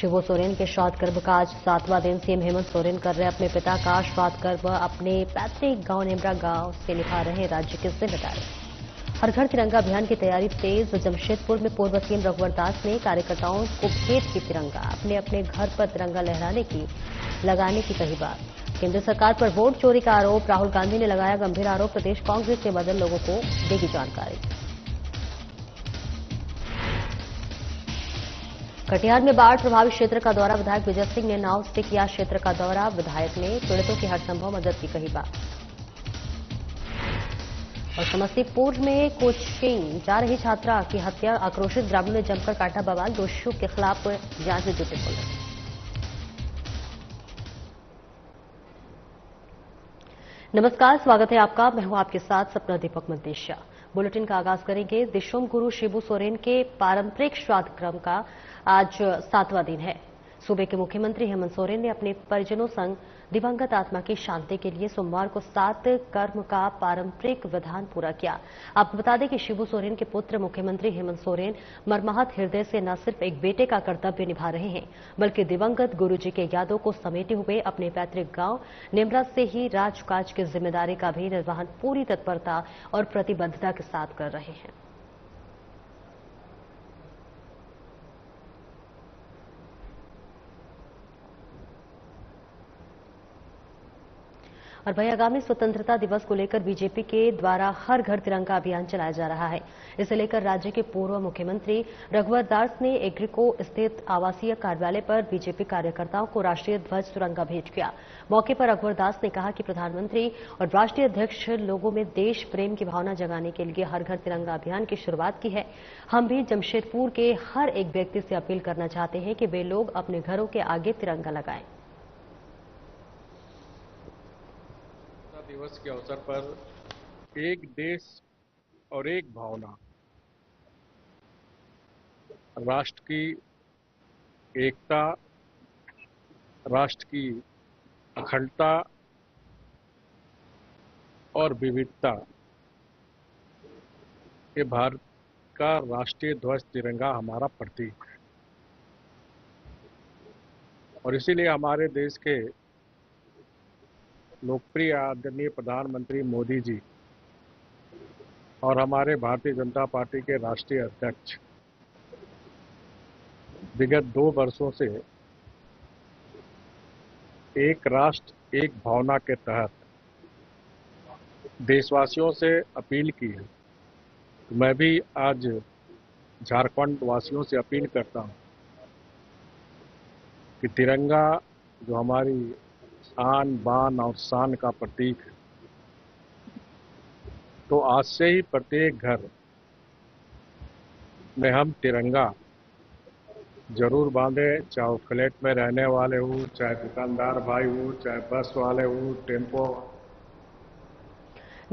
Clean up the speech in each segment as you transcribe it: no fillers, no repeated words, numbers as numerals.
शिबू सोरेन के श्राद्ध कर्म का आज 7वां दिन सीएम हेमंत सोरेन कर रहे अपने पिता का श्राद्ध कर्म। अपने पैतृक गांव नेमरा गांव से निभा रहे राज्य की जिम्मेदारी। हर घर तिरंगा अभियान की तैयारी तेज। जमशेदपुर में पूर्व सीएम रघुवर दास ने कार्यकर्ताओं को भेंट की तिरंगा। अपने अपने घर पर तिरंगा लगाने की कही बात। केंद्र सरकार पर वोट चोरी का आरोप। राहुल गांधी ने लगाया गंभीर आरोप। प्रदेश कांग्रेस के बदल लोगों को देगी जानकारी। कटिहार में बाढ़ प्रभावित क्षेत्र का दौरा। विधायक विजय सिंह ने नाव से किया क्षेत्र का दौरा। विधायक ने पीड़ितों की हर संभव मदद की कही बात। और समस्तीपुर में कोचिंग जा रही छात्रा की हत्या। आक्रोशित ग्रामीणों ने जमकर काटा बवाल। दोषियों के खिलाफ जांच में जुटी पुलिस। नमस्कार, स्वागत है आपका। मैं हूं आपके साथ सपना दीपक मदेशिया। बुलेटिन का आगाज करेंगे। दिशोम गुरु शिबू सोरेन के पारंपरिक श्राद्ध क्रम का आज 7वां दिन है। सूबे के मुख्यमंत्री हेमंत सोरेन ने अपने परिजनों संग दिवंगत आत्मा की शांति के लिए सोमवार को 7 कर्म का पारंपरिक विधान पूरा किया। आपको बता दें कि शिबू सोरेन के पुत्र मुख्यमंत्री हेमंत सोरेन मर्माहत हृदय से न सिर्फ एक बेटे का कर्तव्य निभा रहे हैं, बल्कि दिवंगत गुरुजी के यादों को समेटे हुए अपने पैतृक गांव नेमरा से ही राजकाज की जिम्मेदारी का भी निर्वहन पूरी तत्परता और प्रतिबद्धता के साथ कर रहे हैं। और वहीं आगामी स्वतंत्रता दिवस को लेकर बीजेपी के द्वारा हर घर तिरंगा अभियान चलाया जा रहा है। इसे लेकर राज्य के पूर्व मुख्यमंत्री रघुवर दास ने एग्रीको स्थित आवासीय कार्यालय पर बीजेपी कार्यकर्ताओं को राष्ट्रीय ध्वज तिरंगा भेंट किया। मौके पर रघुवर दास ने कहा कि प्रधानमंत्री और राष्ट्रीय अध्यक्ष लोगों में देश प्रेम की भावना जगाने के लिए हर घर तिरंगा अभियान की शुरुआत की है। हम भी जमशेदपुर के हर एक व्यक्ति से अपील करना चाहते हैं कि वे लोग अपने घरों के आगे तिरंगा लगाएं। दिवस के अवसर पर एक देश और एक भावना, राष्ट्र की एकता, राष्ट्र की अखंडता और विविधता, ये भारत का राष्ट्रीय ध्वज तिरंगा हमारा प्रतीक है। और इसीलिए हमारे देश के लोकप्रिय आदरणीय प्रधानमंत्री मोदी जी और हमारे भारतीय जनता पार्टी के राष्ट्रीय अध्यक्ष विगत 2 वर्षों से एक राष्ट्र एक भावना के तहत देशवासियों से अपील की है। तो मैं भी आज झारखंड वासियों से अपील करता हूं कि तिरंगा जो हमारी आन बान और शान का प्रतीक है, तो आज से ही प्रत्येक घर में हम तिरंगा जरूर बांधे। चाहे वो फ्लैट में रहने वाले हो, चाहे दुकानदार भाई हो, चाहे बस वाले हो, टेम्पो।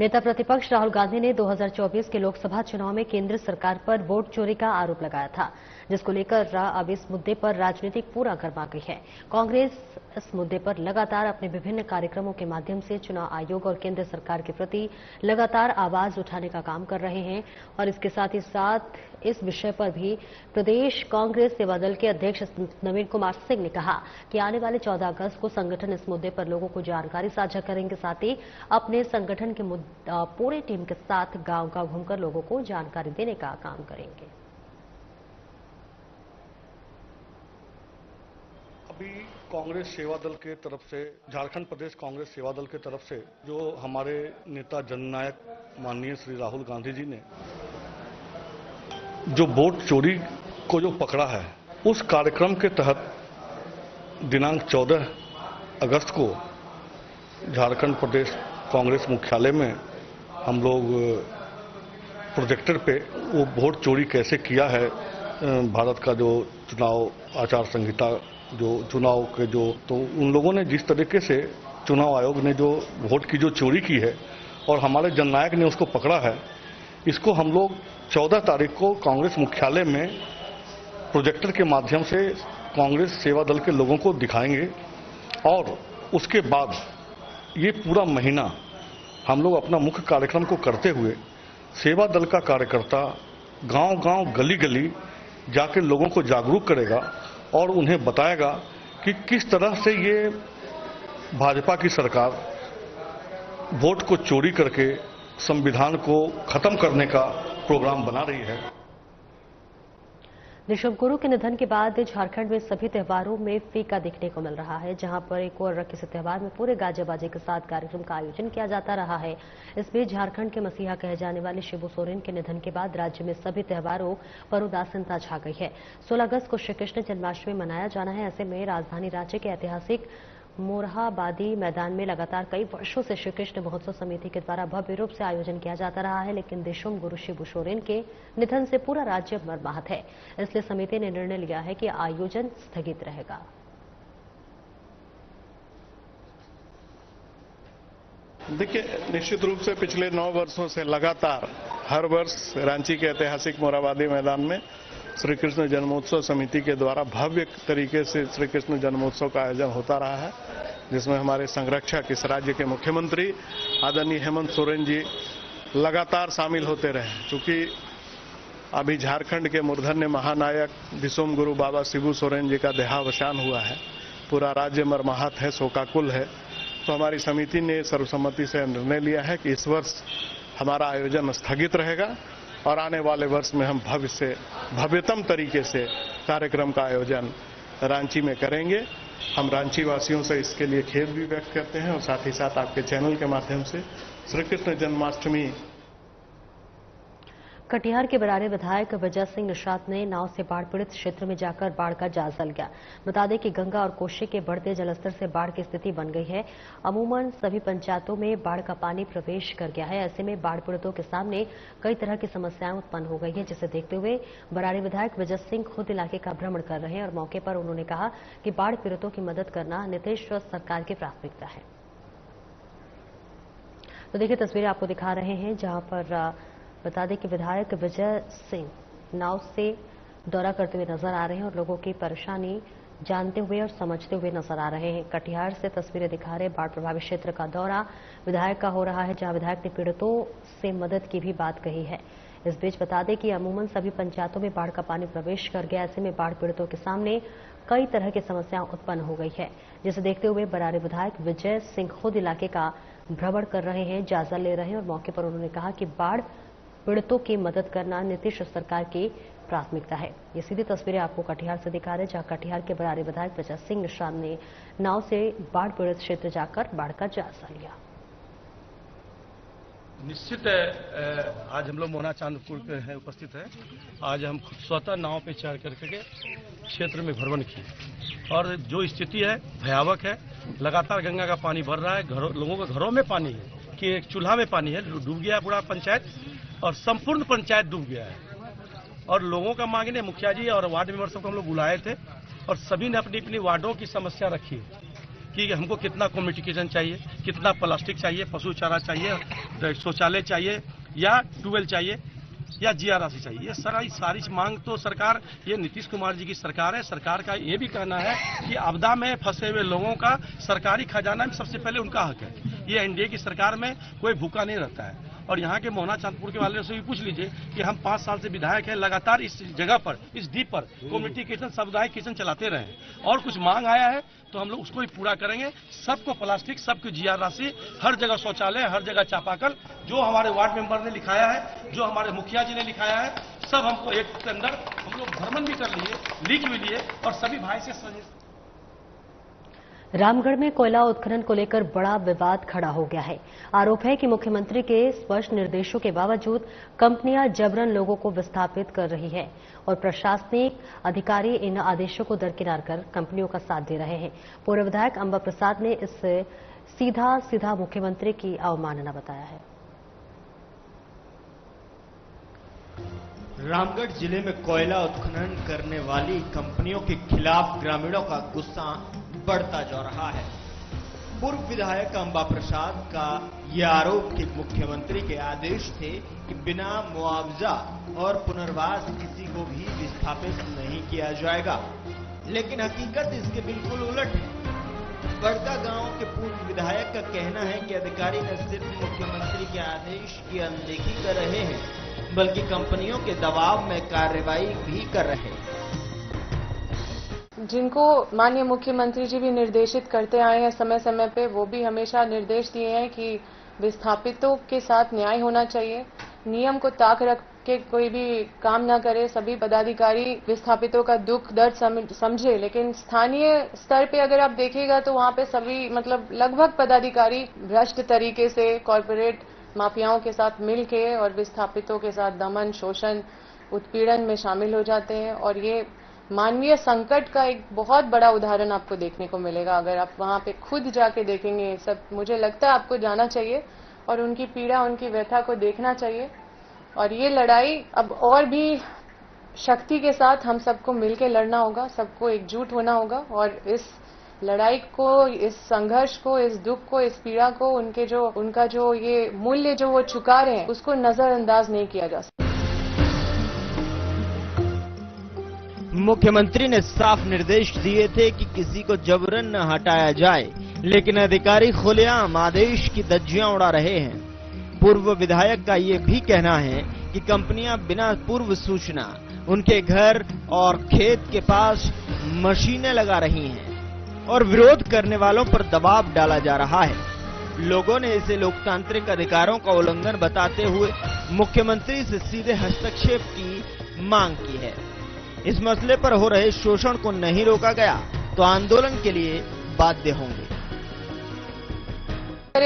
नेता प्रतिपक्ष राहुल गांधी ने 2024 के लोकसभा चुनाव में केंद्र सरकार पर वोट चोरी का आरोप लगाया था, जिसको लेकर अब इस मुद्दे पर राजनीतिक पूरा गर्मा गई है। कांग्रेस इस मुद्दे पर लगातार अपने विभिन्न कार्यक्रमों के माध्यम से चुनाव आयोग और केंद्र सरकार के प्रति लगातार आवाज उठाने का काम कर रहे हैं। और इसके साथ ही साथ इस विषय पर भी प्रदेश कांग्रेस सेवा दल के अध्यक्ष नवीन कुमार सिंह ने कहा कि आने वाले 14 अगस्त को संगठन इस मुद्दे पर लोगों को जानकारी साझा करेंगे। साथ ही अपने संगठन के पूरे टीम के साथ गांव-गांव घूमकर लोगों को जानकारी देने का काम करेंगे। अभी कांग्रेस सेवा दल के तरफ से, झारखंड प्रदेश कांग्रेस सेवा दल के तरफ से जो हमारे नेता जननायक माननीय श्री राहुल गांधी जी ने जो वोट चोरी को जो पकड़ा है, उस कार्यक्रम के तहत दिनांक 14 अगस्त को झारखंड प्रदेश कांग्रेस मुख्यालय में हम लोग प्रोजेक्टर पे वो वोट चोरी कैसे किया है, भारत का जो चुनाव आचार संहिता जो चुनाव के जो, तो उन लोगों ने जिस तरीके से चुनाव आयोग ने जो वोट की जो चोरी की है और हमारे जननायक ने उसको पकड़ा है, इसको हम लोग 14 तारीख को कांग्रेस मुख्यालय में प्रोजेक्टर के माध्यम से कांग्रेस सेवा दल के लोगों को दिखाएंगे। और उसके बाद ये पूरा महीना हम लोग अपना मुख्य कार्यक्रम को करते हुए सेवा दल का कार्यकर्ता गांव-गांव, गली-गली जाकर लोगों को जागरूक करेगा और उन्हें बताएगा कि किस तरह से ये भाजपा की सरकार वोट को चोरी करके संविधान को खत्म करने का प्रोग्राम बना रही है। दिशोम गुरु के निधन के बाद झारखंड में सभी त्योहारों में फीका देखने को मिल रहा है, जहां पर एक और किसी त्योहार में पूरे गाजे बाजे के साथ कार्यक्रम का आयोजन किया जाता रहा है। इस बीच झारखंड के मसीहा कहे जाने वाले शिबू सोरेन के निधन के बाद राज्य में सभी त्योहारों पर उदासीनता छा गई है। 16 अगस्त को श्री कृष्ण जन्माष्टमी मनाया जाना है। ऐसे में राजधानी राज्य के ऐतिहासिक मोरहाबादी मैदान में लगातार कई वर्षों से श्री कृष्ण महोत्सव समिति के द्वारा भव्य रूप से आयोजन किया जाता रहा है, लेकिन दिशोम गुरु शिबू सोरेन के निधन से पूरा राज्य मर्माहत है। इसलिए समिति ने निर्णय लिया है कि आयोजन स्थगित रहेगा। देखिए, निश्चित रूप से पिछले 9 वर्षों से लगातार हर वर्ष रांची के ऐतिहासिक मोरहाबादी मैदान में श्री कृष्ण जन्मोत्सव समिति के द्वारा भव्य तरीके से श्री कृष्ण जन्मोत्सव का आयोजन होता रहा है, जिसमें हमारे संरक्षक इस राज्य के मुख्यमंत्री आदरणीय हेमंत सोरेन जी लगातार शामिल होते रहे। चूंकि अभी झारखंड के मूर्धन्य महानायक दिशोम गुरु बाबा शिबू सोरेन जी का देहावसान हुआ है, पूरा राज्य मर्माहत है, शोकाकुल है, तो हमारी समिति ने सर्वसम्मति से निर्णय लिया है कि इस वर्ष हमारा आयोजन स्थगित रहेगा और आने वाले वर्ष में हम भव्यतम तरीके से कार्यक्रम का आयोजन रांची में करेंगे। हम रांची वासियों से इसके लिए खेद भी व्यक्त करते हैं और साथ ही साथ आपके चैनल के माध्यम से श्री कृष्ण जन्माष्टमी। कटिहार के बरारे विधायक विजय सिंह निषाद ने नाव से बाढ़ पीड़ित क्षेत्र में जाकर बाढ़ का जायजा लिया। बता दें कि गंगा और कोसी के बढ़ते जलस्तर से बाढ़ की स्थिति बन गई है। अमूमन सभी पंचायतों में बाढ़ का पानी प्रवेश कर गया है। ऐसे में बाढ़ पीड़ितों के सामने कई तरह की समस्याएं उत्पन्न हो गई है, जिसे देखते हुए बरारी विधायक विजय सिंह खुद इलाके का भ्रमण कर रहे हैं और मौके पर उन्होंने कहा कि बाढ़ पीड़ितों की मदद करना नीतीश सरकार की प्राथमिकता है। तो देखिए, तस्वीरें आपको दिखा रहे हैं जहां पर बता दें कि विधायक विजय सिंह नाव से दौरा करते हुए नजर आ रहे हैं और लोगों की परेशानी जानते हुए और समझते हुए नजर आ रहे हैं। कटिहार से तस्वीरें दिखा रहे बाढ़ प्रभावित क्षेत्र का दौरा विधायक का हो रहा है, जहां विधायक ने पीड़ितों से मदद की भी बात कही है। इस बीच बता दें कि अमूमन सभी पंचायतों में बाढ़ का पानी प्रवेश कर गया। ऐसे में बाढ़ पीड़ितों के सामने कई तरह की समस्याएं उत्पन्न हो गई है, जिसे देखते हुए बरारी विधायक विजय सिंह खुद इलाके का भ्रमण कर रहे हैं, जायजा ले रहे हैं और मौके पर उन्होंने कहा कि बाढ़ पीड़ितों की मदद करना नीतीश सरकार की प्राथमिकता है। ये सीधी तस्वीरें आपको कटिहार से दिखा रहे हैं, जहां कटिहार के बरारी विधायक विजय सिंह निषाद ने नाव से बाढ़ पीड़ित क्षेत्र जाकर बाढ़ का जायजा लिया। निश्चित आज हम लोग मोहना चांदपुर के उपस्थित है। आज हम स्वतः नाव पे चढ़ करके क्षेत्र में भ्रमण किए और जो स्थिति है भयावह है। लगातार गंगा का पानी भर रहा है, लोगों के घरों में पानी है कि एक चूल्हा में पानी है, डूब गया है पूरा पंचायत और संपूर्ण पंचायत डूब गया है। और लोगों का मांगने मुखिया जी और वार्ड मेंबर सबको हम लोग बुलाए थे और सभी ने अपनी अपनी वार्डों की समस्या रखी है कि हमको कितना कम्युनिकेशन चाहिए, कितना प्लास्टिक चाहिए, पशु चारा चाहिए, शौचालय चाहिए या ट्यूबवेल चाहिए या जीआर राशि चाहिए। ये सारी मांग तो सरकार, ये नीतीश कुमार जी की सरकार है। सरकार का ये भी कहना है कि आपदा में फंसे हुए लोगों का सरकारी खजाना में सबसे पहले उनका हक है। ये एनडीए की सरकार में कोई भूखा नहीं रहता है। और यहाँ के मोहना चांदपुर के वाले से भी पूछ लीजिए कि हम 5 साल से विधायक हैं, लगातार इस जगह पर, इस द्वीप पर कम्युनिटी किचन, सामुदायिक किचन चलाते रहे और कुछ मांग आया है तो हम लोग उसको भी पूरा करेंगे। सबको प्लास्टिक, सबको जीआर राशि, हर जगह शौचालय, हर जगह चापाकल, जो हमारे वार्ड मेंबर ने लिखाया है, जो हमारे मुखिया जी ने लिखाया है, सब हमको एक के अंदर हम लोग भ्रमण भी कर लिए, लिख भी लिए और सभी भाई से। रामगढ़ में कोयला उत्खनन को लेकर बड़ा विवाद खड़ा हो गया है। आरोप है कि मुख्यमंत्री के स्पष्ट निर्देशों के बावजूद कंपनियां जबरन लोगों को विस्थापित कर रही है और प्रशासनिक अधिकारी इन आदेशों को दरकिनार कर कंपनियों का साथ दे रहे हैं। पूर्व विधायक अंबा प्रसाद ने इसे सीधा मुख्यमंत्री की अवमानना बताया है। रामगढ़ जिले में कोयला उत्खनन करने वाली कंपनियों के खिलाफ ग्रामीणों का गुस्सा बढ़ता जा रहा है। पूर्व विधायक अंबा प्रसाद का यह आरोप कि मुख्यमंत्री के आदेश थे कि बिना मुआवजा और पुनर्वास किसी को भी विस्थापित नहीं किया जाएगा, लेकिन हकीकत इसके बिल्कुल उलट है। बड़का गांव के पूर्व विधायक का कहना है कि अधिकारी न सिर्फ मुख्यमंत्री के आदेश की अनदेखी कर रहे हैं, बल्कि कंपनियों के दबाव में कार्रवाई भी कर रहे हैं। जिनको माननीय मुख्यमंत्री जी भी निर्देशित करते आए हैं समय समय पे, वो भी हमेशा निर्देश दिए हैं कि विस्थापितों के साथ न्याय होना चाहिए, नियम को ताक रख के कोई भी काम ना करे, सभी पदाधिकारी विस्थापितों का दुख दर्द समझे। लेकिन स्थानीय स्तर पे अगर आप देखिएगा तो वहाँ पे सभी मतलब लगभग पदाधिकारी भ्रष्ट तरीके से कॉरपोरेट माफियाओं के साथ मिलके और विस्थापितों के साथ दमन, शोषण, उत्पीड़न में शामिल हो जाते हैं। और ये मानवीय संकट का एक बहुत बड़ा उदाहरण आपको देखने को मिलेगा अगर आप वहां पे खुद जाके देखेंगे। सब मुझे लगता है आपको जाना चाहिए और उनकी पीड़ा, उनकी व्यथा को देखना चाहिए। और ये लड़ाई अब और भी शक्ति के साथ हम सबको मिलकर लड़ना होगा, सबको एकजुट होना होगा और इस लड़ाई को, इस संघर्ष को, इस दुख को, इस पीड़ा को, उनका जो ये मूल्य जो वो चुका रहे हैं उसको नजरअंदाज नहीं किया जा सकता। मुख्यमंत्री ने साफ निर्देश दिए थे कि किसी को जबरन न हटाया जाए, लेकिन अधिकारी खुलेआम आदेश की धज्जियां उड़ा रहे हैं। पूर्व विधायक का ये भी कहना है कि कंपनियां बिना पूर्व सूचना उनके घर और खेत के पास मशीनें लगा रही हैं और विरोध करने वालों पर दबाव डाला जा रहा है। लोगों ने इसे लोकतांत्रिक अधिकारों का उल्लंघन बताते हुए मुख्यमंत्री से सीधे हस्तक्षेप की मांग की है। इस मसले पर हो रहे शोषण को नहीं रोका गया तो आंदोलन के लिए बाध्य होंगे।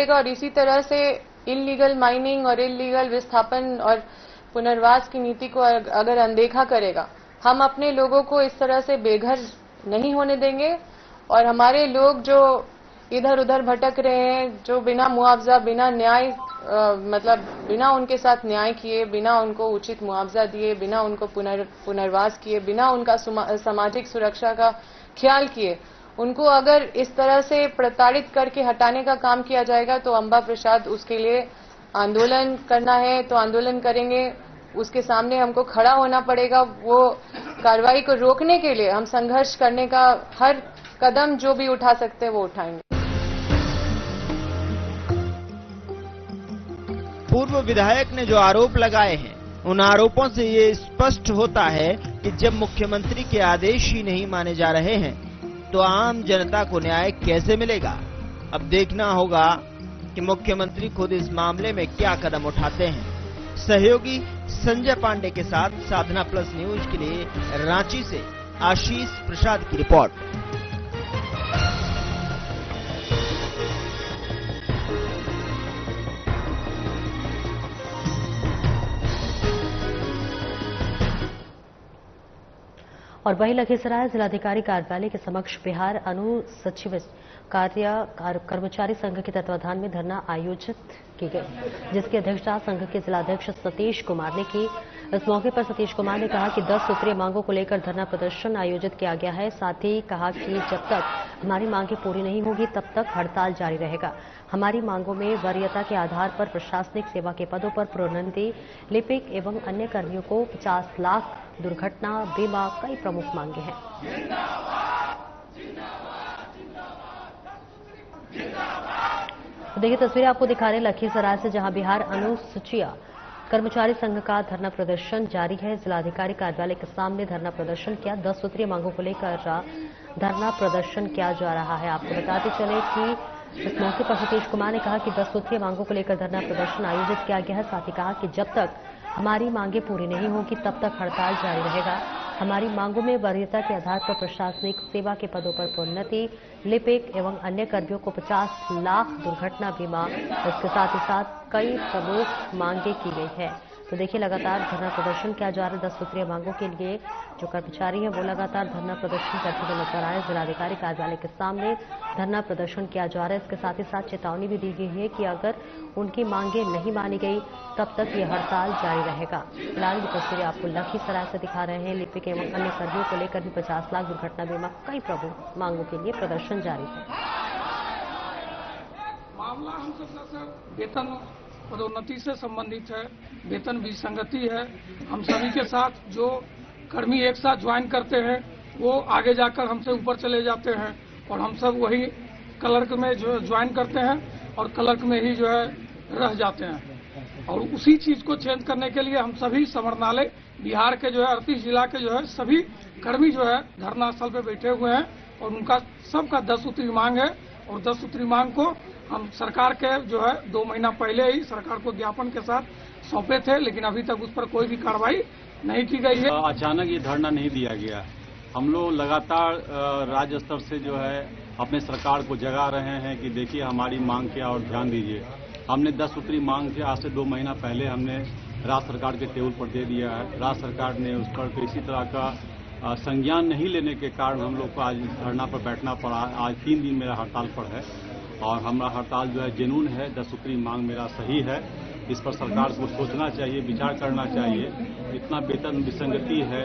और इसी तरह से इल्लीगल माइनिंग और इल्लीगल विस्थापन और पुनर्वास की नीति को अगर अनदेखा करेगा, हम अपने लोगों को इस तरह से बेघर नहीं होने देंगे। और हमारे लोग जो इधर उधर भटक रहे हैं, जो बिना मुआवजा, बिना न्याय मतलब बिना उनके साथ न्याय किए, बिना उनको उचित मुआवजा दिए, बिना उनको पुनर्वास किए, बिना उनका सामाजिक सुरक्षा का ख्याल किए, उनको अगर इस तरह से प्रताड़ित करके हटाने का काम किया जाएगा तो अम्बा प्रसाद उसके लिए आंदोलन करना है तो आंदोलन करेंगे। उसके सामने हमको खड़ा होना पड़ेगा। वो कार्रवाई को रोकने के लिए हम संघर्ष करने का हर कदम जो भी उठा सकते हैं वो उठाएंगे। पूर्व विधायक ने जो आरोप लगाए हैं, उन आरोपों से ये स्पष्ट होता है कि जब मुख्यमंत्री के आदेश ही नहीं माने जा रहे हैं तो आम जनता को न्याय कैसे मिलेगा। अब देखना होगा कि मुख्यमंत्री खुद इस मामले में क्या कदम उठाते हैं। सहयोगी संजय पांडे के साथ साधना प्लस न्यूज के लिए रांची से आशीष प्रसाद की रिपोर्ट। और वहीं लखीसराय जिलाधिकारी कार्यालय के समक्ष बिहार अनुसचिव कर्मचारी संघ के तत्वाधान में धरना आयोजित की गई, जिसकी अध्यक्षता संघ के जिलाध्यक्ष सतीश कुमार ने की। इस मौके पर सतीश कुमार ने कहा कि 10 सूत्रीय मांगों को लेकर धरना प्रदर्शन आयोजित किया गया है। साथ ही कहा कि जब तक हमारी मांगें पूरी नहीं होगी तब तक हड़ताल जारी रहेगा। हमारी मांगों में वरीयता के आधार पर प्रशासनिक सेवा के पदों पर प्रोन्नति, लिपिक एवं अन्य कर्मियों को 50 लाख दुर्घटना बीमा कई प्रमुख मांगे हैं। देखिए तस्वीरें आपको दिखा रहे हैं लखीसराय से, जहां बिहार अनुसूचित कर्मचारी संघ का धरना प्रदर्शन जारी है। जिलाधिकारी कार्यालय के सामने धरना प्रदर्शन किया। 10 सूत्रीय मांगों को लेकर धरना प्रदर्शन किया जा रहा है। आपको बताते चले कि इस मौके पर सतीश कुमार ने कहा कि 10 सूत्रीय मांगों को लेकर धरना प्रदर्शन आयोजित किया गया है। साथ ही कहा कि जब तक हमारी मांगें पूरी नहीं होगी तब तक हड़ताल जारी रहेगा। हमारी मांगों में वरीयता के आधार पर प्रशासनिक सेवा के पदों पर प्रोन्नति, लिपिक एवं अन्य कर्मियों को 50 लाख दुर्घटना बीमा, इसके साथ ही साथ कई प्रमुख मांगे की गई है। तो देखिए लगातार धरना प्रदर्शन किया जा रहा है। 10 सूत्रीय मांगों के लिए जो कर्मचारी हैं वो लगातार धरना प्रदर्शन करते हुए नजर आए। जिलाधिकारी कार्यालय के सामने धरना प्रदर्शन किया जा रहा है। इसके साथ ही साथ चेतावनी भी दी गई है कि अगर उनकी मांगे नहीं मानी गई तब तक ये हड़ताल जारी रहेगा। फिलहाल ये तस्वीरें आपको लखीसराय से दिखा रहे हैं। लिपिक एवं अन्य कर्मियों को लेकर भी 50 लाख दुर्घटना बीमा कई प्रमुख मांगों के लिए प्रदर्शन जारी है। मामला हम सबका वेतन पदोन्नति से संबंधित है, वेतन विसंगति है। हम सभी के साथ जो कर्मी एक साथ ज्वाइन करते हैं वो आगे जाकर हमसे ऊपर चले जाते हैं और हम सब वही क्लर्क में जो ज्वाइन करते हैं और क्लर्क में ही जो है रह जाते हैं। और उसी चीज को चेंज करने के लिए हम सभी समरणालय बिहार के जो है 38 जिला के जो है सभी कर्मी जो है धरना स्थल पे बैठे हुए हैं और उनका सबका 10 सूत्री मांग है और 10 सूत्री मांग को हम सरकार के जो है 2 महीना पहले ही सरकार को ज्ञापन के साथ सौंपे थे, लेकिन अभी तक उस पर कोई भी कार्रवाई नहीं की गई है। अचानक ये धरना नहीं दिया गया। हम लोग लगातार राज्य स्तर से जो है अपने सरकार को जगा रहे हैं कि देखिए हमारी मांग क्या और ध्यान दीजिए। हमने 10 सूत्री मांग थी, आज से 2 महीना पहले हमने राज्य सरकार के टेबल पर दे दिया है। राज्य सरकार ने उस पर किसी तरह का संज्ञान नहीं लेने के कारण हम लोग को आज धरना पर बैठना पड़ा। आज 3 दिन मेरा हड़ताल पर है और हमारा हड़ताल जो है जेनून है। 10 सूत्री मांग मेरा सही है। इस पर सरकार को सोचना चाहिए, विचार करना चाहिए। इतना वेतन विसंगति है,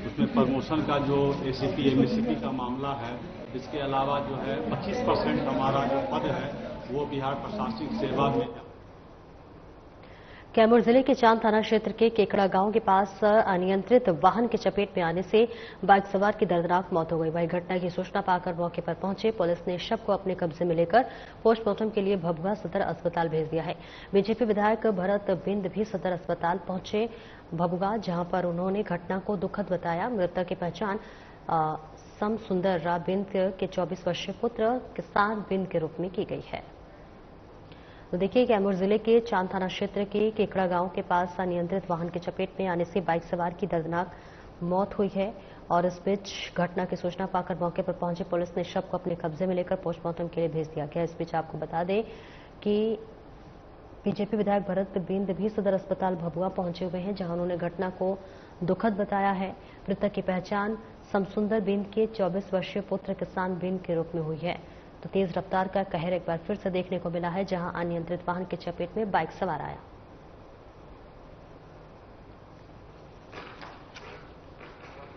उसमें प्रमोशन का जो एसीपी एमएससीपी का मामला है, इसके अलावा जो है 25% हमारा जो पद है वो बिहार प्रशासनिक सेवा में है। कैमूर जिले के चांद थाना क्षेत्र के केकड़ा गांव के पास अनियंत्रित वाहन की चपेट में आने से बाइक सवार की दर्दनाक मौत हो गई। वही घटना की सूचना पाकर मौके पर पहुंचे पुलिस ने शव को अपने कब्जे में लेकर पोस्टमार्टम के लिए भभुआ सदर अस्पताल भेज दिया है। बीजेपी विधायक भरत बिंद भी सदर अस्पताल पहुंचे भभुआ, जहां पर उन्होंने घटना को दुखद बताया। मृतक की पहचान सम सुंदर बिंद के 24 वर्षीय पुत्र किसान बिंद के रूप में की गई है। तो देखिए, कैमूर जिले के चांद थाना क्षेत्र के केकड़ा गांव के पास अनियंत्रित वाहन की चपेट में आने से बाइक सवार की दर्दनाक मौत हुई है और इस बीच घटना की सूचना पाकर मौके पर पहुंचे पुलिस ने शव को अपने कब्जे में लेकर पोस्टमार्टम के लिए भेज दिया गया। इस बीच आपको बता दें कि बीजेपी विधायक भरत बिंद भी सदर अस्पताल भभुआ पहुंचे हुए हैं, जहां उन्होंने घटना को दुखद बताया है। मृतक की पहचान समसुंदर बिंद के 24 वर्षीय पुत्र किसान बिंद के रूप में हुई है। तो तेज रफ्तार का कहर एक बार फिर से देखने को मिला है, जहां अनियंत्रित वाहन की चपेट में बाइक सवार आया।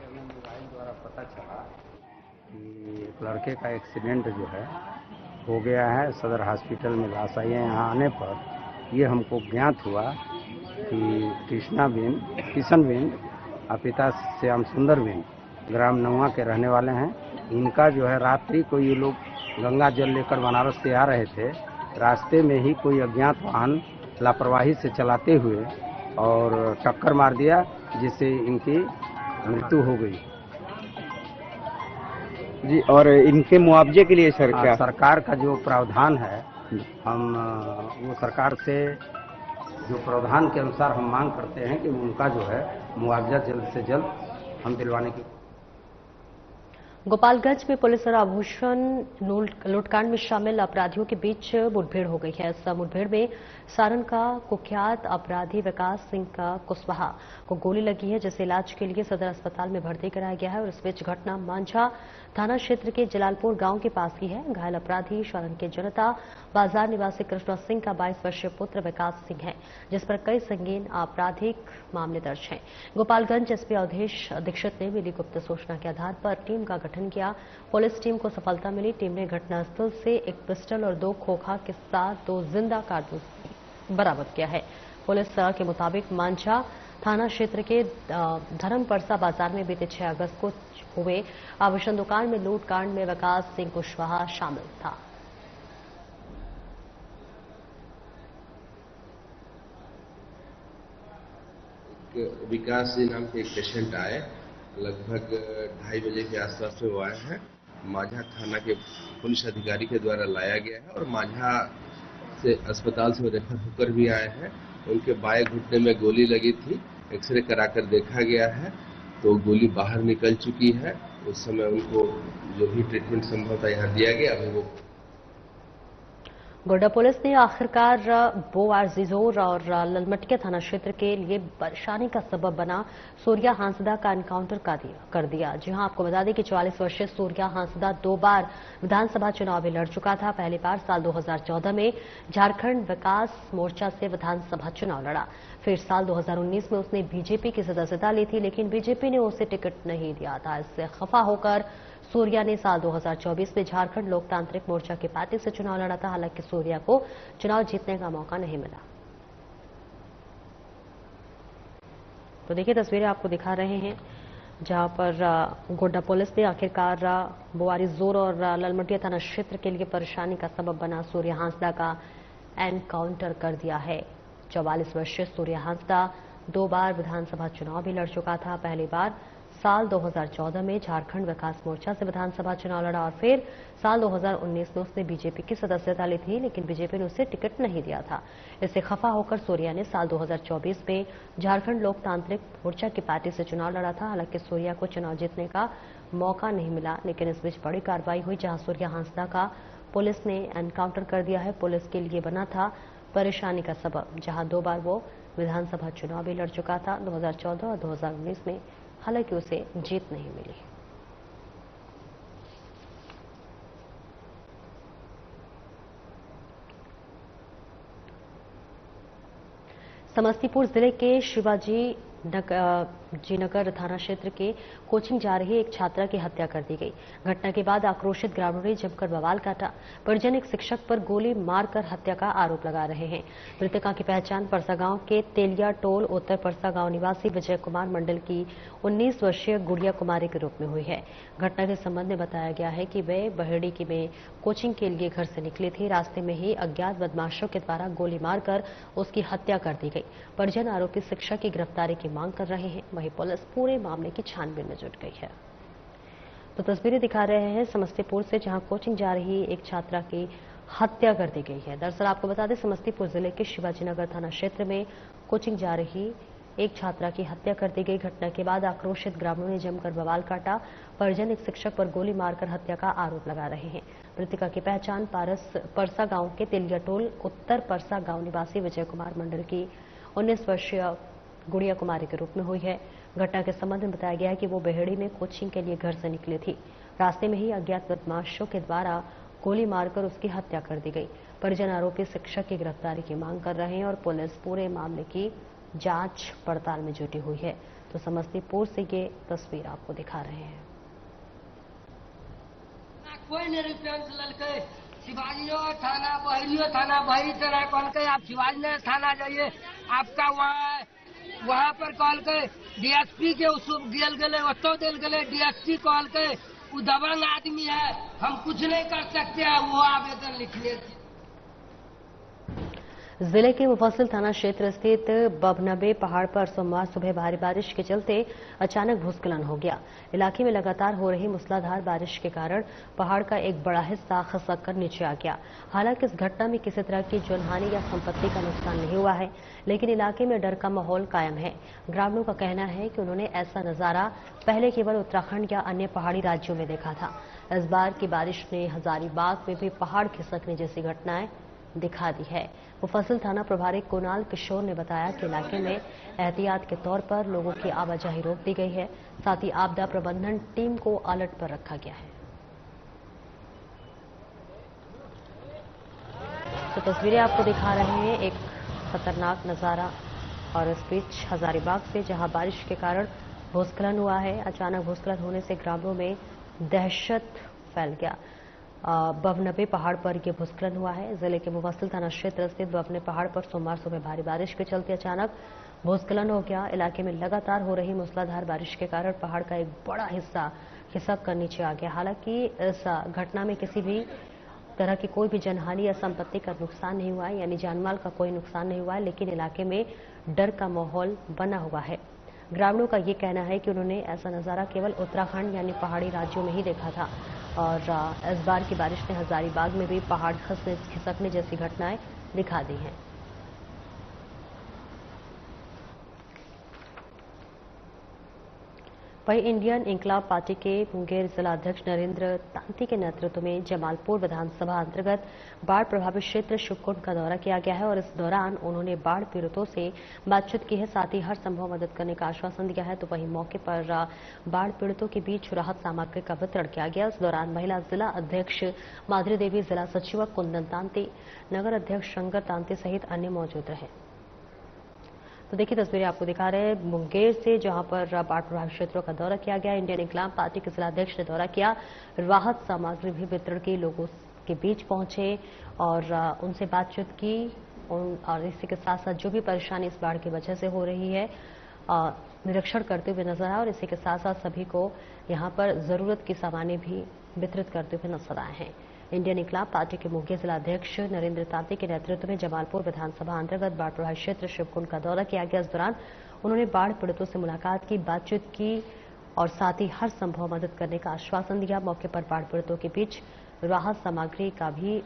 मोबाइल द्वारा पता चला कि एक लड़के का एक्सीडेंट जो है हो गया है, सदर हॉस्पिटल में लाश आई है। यहाँ आने पर ये हमको ज्ञात हुआ कि किशन बिंद और पिता श्याम सुंदर बिंद ग्राम नौवा के रहने वाले हैं। इनका जो है रात्रि को ये लोग गंगा जल लेकर बनारस से आ रहे थे। रास्ते में ही कोई अज्ञात वाहन लापरवाही से चलाते हुए और टक्कर मार दिया, जिससे इनकी मृत्यु हो गई जी। और इनके मुआवजे के लिए सर क्या सरकार का जो प्रावधान है, हम वो सरकार से जो प्रावधान के अनुसार हम मांग करते हैं कि उनका जो है मुआवजा जल्द से जल्द हम दिलवाने की। गोपालगंज में पुलिस और आभूषण लूटकांड में शामिल अपराधियों के बीच मुठभेड़ हो गई है। इस मुठभेड़ में सारण का कुख्यात अपराधी विकास सिंह का कुशवाहा को गोली लगी है, जिसे इलाज के लिए सदर अस्पताल में भर्ती कराया गया है। और इस बीच घटना मांझा थाना क्षेत्र के जलालपुर गांव के पास की है। घायल अपराधी सारण के जनता बाजार निवासी कृष्णा सिंह का 22 वर्षीय पुत्र विकास सिंह है, जिस पर कई संगीन आपराधिक मामले दर्ज हैं। गोपालगंज एसपी अवधेश दीक्षित ने मिली गुप्त सूचना के आधार पर टीम का गठन किया। पुलिस टीम को सफलता मिली। टीम ने घटनास्थल से एक पिस्टल और 2 खोखा के साथ 2 जिंदा कारतूस बरामद किया है। पुलिस के मुताबिक मांझा थाना क्षेत्र के धर्मपरसा बाजार में बीते 6 अगस्त को हुए आभूषण दुकान में लूट कांड में विकास सिंह कुशवाहा शामिल था। विकास जी नाम के एक पेशेंट आए, लगभग 2:30 बजे के आसपास में वो आए हैं। मांझा थाना के पुलिस अधिकारी के द्वारा लाया गया है और मांझा से अस्पताल से रेफर होकर भी आए हैं। उनके बाएं घुटने में गोली लगी थी। एक्सरे कराकर देखा गया है तो गोली बाहर निकल चुकी है। उस समय उनको जो भी ट्रीटमेंट संभव था यहाँ दिया गया। अभी वो गोड्डा पुलिस ने आखिरकार बोआरजीजोर और ललमटिया थाना क्षेत्र के लिए परेशानी का सबब बना सूर्या हांसदा का एनकाउंटर कर दिया। जी हां, आपको बता दें कि 44 वर्षीय सूर्या हांसदा 2 बार विधानसभा चुनाव में लड़ चुका था। पहली बार साल 2014 में झारखंड विकास मोर्चा से विधानसभा चुनाव लड़ा। फिर साल 2019 में उसने बीजेपी की सदस्यता ली थी, लेकिन बीजेपी ने उसे टिकट नहीं दिया था। इससे खफा होकर सूर्या ने साल 2024 में झारखंड लोकतांत्रिक मोर्चा की पार्टी से चुनाव लड़ा था। हालांकि सूर्या को चुनाव जीतने का मौका नहीं मिला। तो देखिए, तस्वीरें आपको दिखा रहे हैं जहां पर गोड्डा पुलिस ने आखिरकार बोआरीजोर और ललमटिया थाना क्षेत्र के लिए परेशानी का सबब बना सूर्या हांसदा का एनकाउंटर कर दिया है। 44 वर्षीय सूर्या हांसदा 2 बार विधानसभा चुनाव भी लड़ चुका था। पहली बार साल 2014 में झारखंड विकास मोर्चा से विधानसभा चुनाव लड़ा और फिर साल 2019 में उसने बीजेपी की सदस्यता ली थी, लेकिन बीजेपी ने उसे टिकट नहीं दिया था। इससे खफा होकर सूर्या ने साल 2024 में झारखंड लोकतांत्रिक मोर्चा की पार्टी से चुनाव लड़ा था। हालांकि सूर्या को चुनाव जीतने का मौका नहीं मिला, लेकिन इस बीच बड़ी कार्रवाई हुई जहां सूर्या हांसदा का पुलिस ने एनकाउंटर कर दिया है। पुलिस के लिए बना था परेशानी का सबब, जहां 2 बार वो विधानसभा चुनाव भी लड़ चुका था, 2014 और 2019 में। हालांकि उसे जीत नहीं मिली। समस्तीपुर जिले के शिवाजी नगर थाना क्षेत्र के कोचिंग जा रही एक छात्रा की हत्या कर दी गई। घटना के बाद आक्रोशित ग्रामीणों ने जमकर बवाल काटा। परिजन एक शिक्षक पर गोली मारकर हत्या का आरोप लगा रहे हैं। मृतका की पहचान परसा गांव के तेलिया टोल उत्तर परसा गांव निवासी विजय कुमार मंडल की 19 वर्षीय गुड़िया कुमारी के रूप में हुई है। घटना के संबंध में बताया गया है कि वे बहेड़ी में कोचिंग के लिए घर से निकली थी। रास्ते में ही अज्ञात बदमाशों के द्वारा गोली मारकर उसकी हत्या कर दी गई। परिजन आरोपी शिक्षक की गिरफ्तारी की मांग कर रहे हैं। वहीं पुलिस पूरे मामले की छानबीन में जुट गई है। तो तस्वीरें दिखा रहे हैं समस्तीपुर से, जहां कोचिंग जा रही एक छात्रा की हत्या कर दी गई है। दरअसल आपको बता दें, समस्तीपुर जिले के शिवाजीनगर थाना क्षेत्र में कोचिंग जा रही एक छात्रा की हत्या कर दी गई। घटना के बाद आक्रोशित ग्रामीणों ने जमकर बवाल काटा। परिजन एक शिक्षक पर गोली मारकर हत्या का आरोप लगा रहे हैं। मृतका की पहचान परसा गांव के तेलिया टोल उत्तर परसा गांव निवासी विजय कुमार मंडल की 19 वर्षीय गुड़िया कुमारी के रूप में हुई है। घटना के संबंध में बताया गया है कि वो बहेड़ी में कोचिंग के लिए घर से निकली थी। रास्ते में ही अज्ञात बदमाशों के द्वारा गोली मारकर उसकी हत्या कर दी गई। परिजन आरोपी शिक्षक की गिरफ्तारी की मांग कर रहे हैं और पुलिस पूरे मामले की जांच पड़ताल में जुटी हुई है। तो समस्तीपुर से ये तस्वीर आपको दिखा रहे हैं। कोई नहीं रिस्पॉन्स ललके शिवाजी थाना बहरी थाना कॉल के आप शिवाजी थाना जाइए, आपका वहाँ पर कॉल के डीएसपी के दियल गए ओतो दिल गए। डीएसपी कॉल के वो दबंग आदमी है, हम कुछ नहीं कर सकते हैं, वो आवेदन लिखने। जिले के मुफस्सिल थाना क्षेत्र स्थित बबनबे पहाड़ पर सोमवार सुबह भारी बारिश के चलते अचानक भूस्खलन हो गया। इलाके में लगातार हो रही मूसलाधार बारिश के कारण पहाड़ का एक बड़ा हिस्सा खसक कर नीचे आ गया। हालांकि इस घटना में किसी तरह की जानहानि या संपत्ति का नुकसान नहीं हुआ है, लेकिन इलाके में डर का माहौल कायम है। ग्रामीणों का कहना है कि उन्होंने ऐसा नजारा पहले केवल उत्तराखंड या अन्य पहाड़ी राज्यों में देखा था। इस बार की बारिश ने हजारीबाग में भी पहाड़ खिसकने जैसी घटनाएं दिखा दी है। मुफस्सिल थाना प्रभारी कुणाल किशोर ने बताया कि इलाके में एहतियात के तौर पर लोगों की आवाजाही रोक दी गई है। साथ ही आपदा प्रबंधन टीम को अलर्ट पर रखा गया है। तो तस्वीरें आपको दिखा रहे हैं एक खतरनाक नजारा, और इस बीच हजारीबाग से जहां बारिश के कारण भूस्खलन हुआ है। अचानक भूस्खलन होने से ग्रामीणों में दहशत फैल गया। बबनबे पहाड़ पर यह भूस्खलन हुआ है। जिले के मुफस्सिल थाना क्षेत्र स्थित बबने पहाड़ पर सोमवार सुबह भारी बारिश के चलते अचानक भूस्खलन हो गया। इलाके में लगातार हो रही मूसलाधार बारिश के कारण पहाड़ का एक बड़ा हिस्सा खिसक कर नीचे आ गया। हालांकि इस घटना में किसी भी तरह की कोई भी जनहानि या संपत्ति का नुकसान नहीं हुआ है, यानी जानमाल का कोई नुकसान नहीं हुआ है, लेकिन इलाके में डर का माहौल बना हुआ है। ग्रामीणों का ये कहना है कि उन्होंने ऐसा नजारा केवल उत्तराखंड यानी पहाड़ी राज्यों में ही देखा था, और इस बार की बारिश ने हजारीबाग में भी पहाड़ खिसकने जैसी घटनाएं दिखा दी हैं। वहीं इंडियन इंकलाब पार्टी के मुंगेर जिलाध्यक्ष नरेंद्र तांती के नेतृत्व में जमालपुर विधानसभा अंतर्गत बाढ़ प्रभावित क्षेत्र शिवकुंड का दौरा किया गया है, और इस दौरान उन्होंने बाढ़ पीड़ितों से बातचीत की है। साथ ही हर संभव मदद करने का आश्वासन दिया है। तो वहीं मौके पर बाढ़ पीड़ितों के बीच राहत सामग्री का वितरण किया गया। इस दौरान महिला जिला अध्यक्ष माधुरी देवी, जिला सचिव कुंदन तांती, नगर अध्यक्ष शंकर तांती सहित अन्य मौजूद रहे। तो देखिए तस्वीरें आपको दिखा रहे हैं मुंगेर से, जहां पर बाढ़ प्रभावित क्षेत्रों का दौरा किया गया। इंडियन इंकलाब पार्टी के जिलाध्यक्ष ने दौरा किया, राहत सामग्री भी वितरण की, लोगों के बीच पहुंचे और उनसे बातचीत की, और इसी के साथ साथ जो भी परेशानी इस बाढ़ की वजह से हो रही है निरीक्षण करते हुए नजर आए, और इसी के साथ साथ सभी को यहां पर जरूरत की सामानें भी वितरित करते हुए नजर आए हैं। इंडियन इंकलाब पार्टी के मुंगेर जिलाध्यक्ष नरेंद्र तांती के नेतृत्व में जमालपुर विधानसभा अंतर्गत बाढ़ प्रभावित क्षेत्र शिवकुंड का दौरा किया गया। इस दौरान उन्होंने बाढ़ पीड़ितों से मुलाकात की, बातचीत की और साथ ही हर संभव मदद करने का आश्वासन दिया। मौके पर बाढ़ पीड़ितों के बीच राहत सामग्री का भी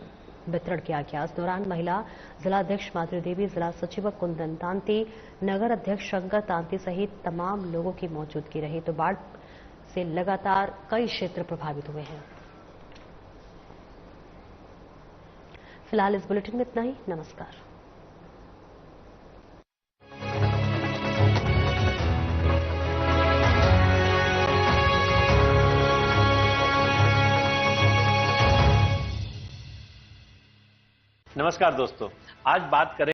वितरण किया गया। इस दौरान महिला जिलाध्यक्ष माधुरी देवी, जिला सचिव कुंदन तांती, नगर अध्यक्ष शंकर तांती सहित तमाम लोगों की मौजूदगी रही। तो बाढ़ से लगातार कई क्षेत्र प्रभावित हुए हैं। फिलहाल इस बुलेटिन में इतना ही। नमस्कार। नमस्कार दोस्तों, आज बात करें